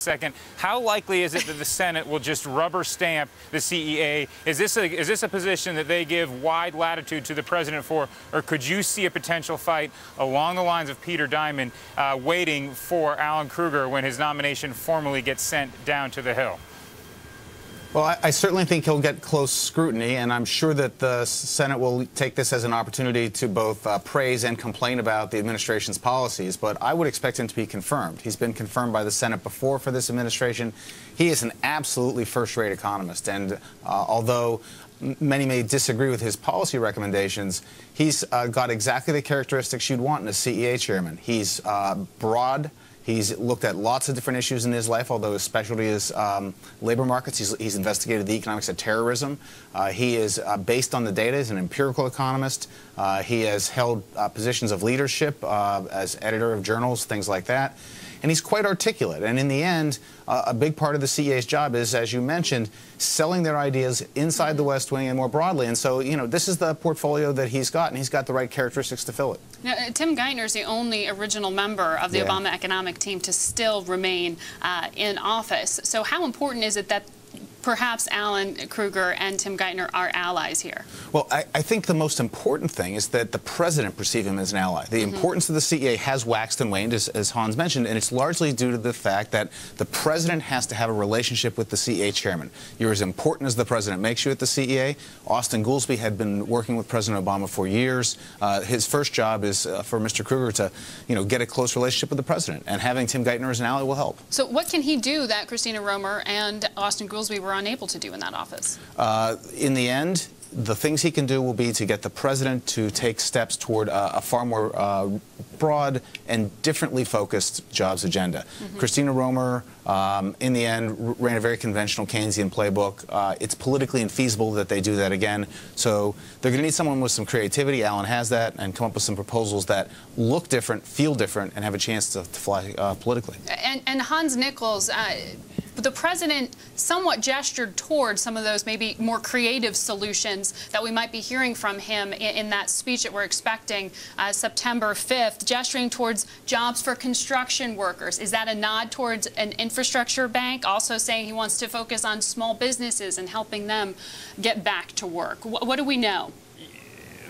second. How likely is it that the Senate will just rubber stamp the CEA? Is this a position that they give wide latitude to the president for, or could you see a potential fight along the lines of Peter Diamond waiting for Alan Krueger when his nomination formally gets sent down to the Hill? Well, I certainly think he'll get close scrutiny, and I'm sure that the Senate will take this as an opportunity to both praise and complain about the administration's policies, but I would expect him to be confirmed. He's been confirmed by the Senate before for this administration. He is an absolutely first-rate economist, and although many may disagree with his policy recommendations, he's got exactly the characteristics you'd want in a CEA chairman. He's broad. He's looked at lots of different issues in his life, although his specialty is labor markets. He's investigated the economics of terrorism. He is based on the data. He's an empirical economist. He has held positions of leadership as editor of journals, things like that. And he's quite articulate. And in the end, a big part of the CEA's job is, as you mentioned, selling their ideas inside the West Wing and more broadly. And so, you know, this is the portfolio that he's got, and he's got the right characteristics to fill it. Now, Tim Geithner is the only original member of the Obama economic team to still remain in office. So how important is it that perhaps Alan Krueger and Tim Geithner are allies here? Well, I think the most important thing is that the president perceive him as an ally. The importance of the CEA has waxed and waned, as Hans mentioned, and it's largely due to the fact that the president has to have a relationship with the CEA chairman. You're as important as the president makes you at the CEA. Austin Goolsbee had been working with President Obama for years. His first job is for Mr. Krueger to, you know, get a close relationship with the president, and having Tim Geithner as an ally will help. So what can he do that Christina Romer and Austin Goolsbee were unable to do in that office? In the end, the things he can do will be to get the president to take steps toward a far more broad and differently focused jobs agenda. Christina Romer, in the end, ran a very conventional Keynesian playbook. It's politically infeasible that they do that again. So they're going to need someone with some creativity. Alan has that, and come up with some proposals that look different, feel different, and have a chance to fly politically. And Hans Nichols, the president somewhat gestured towards some of those maybe more creative solutions that we might be hearing from him in that speech that we're expecting September 5th, gesturing towards jobs for construction workers. Is that a nod towards an infrastructure bank? Also saying he wants to focus on small businesses and helping them get back to work. What do we know?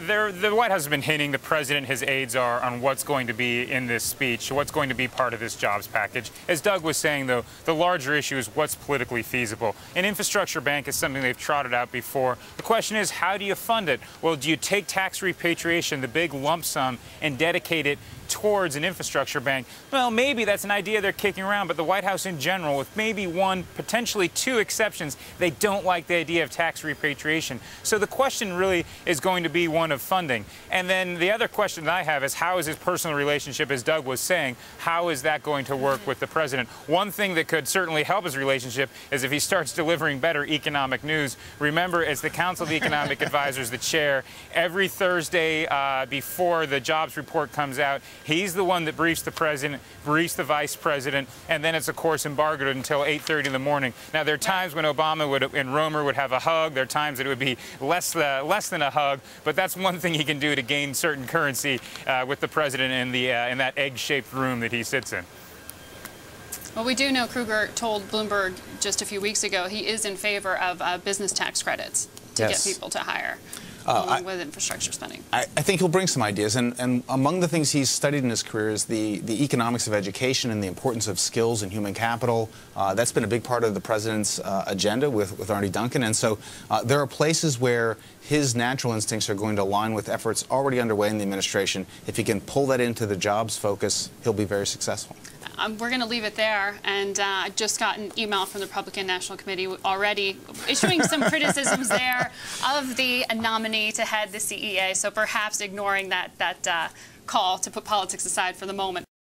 The White House has been hinting, the president, his aides are, on what's going to be in this speech, what's going to be part of this jobs package. As Doug was saying, though, the larger issue is what's politically feasible. An infrastructure bank is something they've trotted out before. The question is, how do you fund it? Well, do you take tax repatriation, the big lump sum, and dedicate it towards an infrastructure bank? Well, maybe that's an idea they're kicking around, but the White House in general, with maybe one, potentially two exceptions, they don't like the idea of tax repatriation. So the question really is going to be one of funding. And then the other question that I have is, how is his personal relationship, as Doug was saying, how is that going to work with the president? One thing that could certainly help his relationship is if he starts delivering better economic news. Remember, as the Council of Economic Advisors, the chair, every Thursday before the jobs report comes out, he's the one that briefs the president, briefs the vice president, and then it's, of course, embargoed until 8:30 in the morning. Now, there are times when Obama and Romer would have a hug. There are times that it would be less than a hug, but that's one thing he can do to gain certain currency with the president in that egg-shaped room that he sits in. Well, we do know Krueger told Bloomberg just a few weeks ago he is in favor of business tax credits to get people to hire. Along with infrastructure spending. I think he'll bring some ideas, and among the things he's studied in his career is the economics of education and the importance of skills and human capital. That's been a big part of the president's agenda with Arnie Duncan, and so there are places where his natural instincts are going to align with efforts already underway in the administration. If he can pull that into the jobs focus, he'll be very successful. We're going to leave it there, and I just got an email from the Republican National Committee already issuing some criticisms there of the nominee to head the CEA, so perhaps ignoring that call to put politics aside for the moment.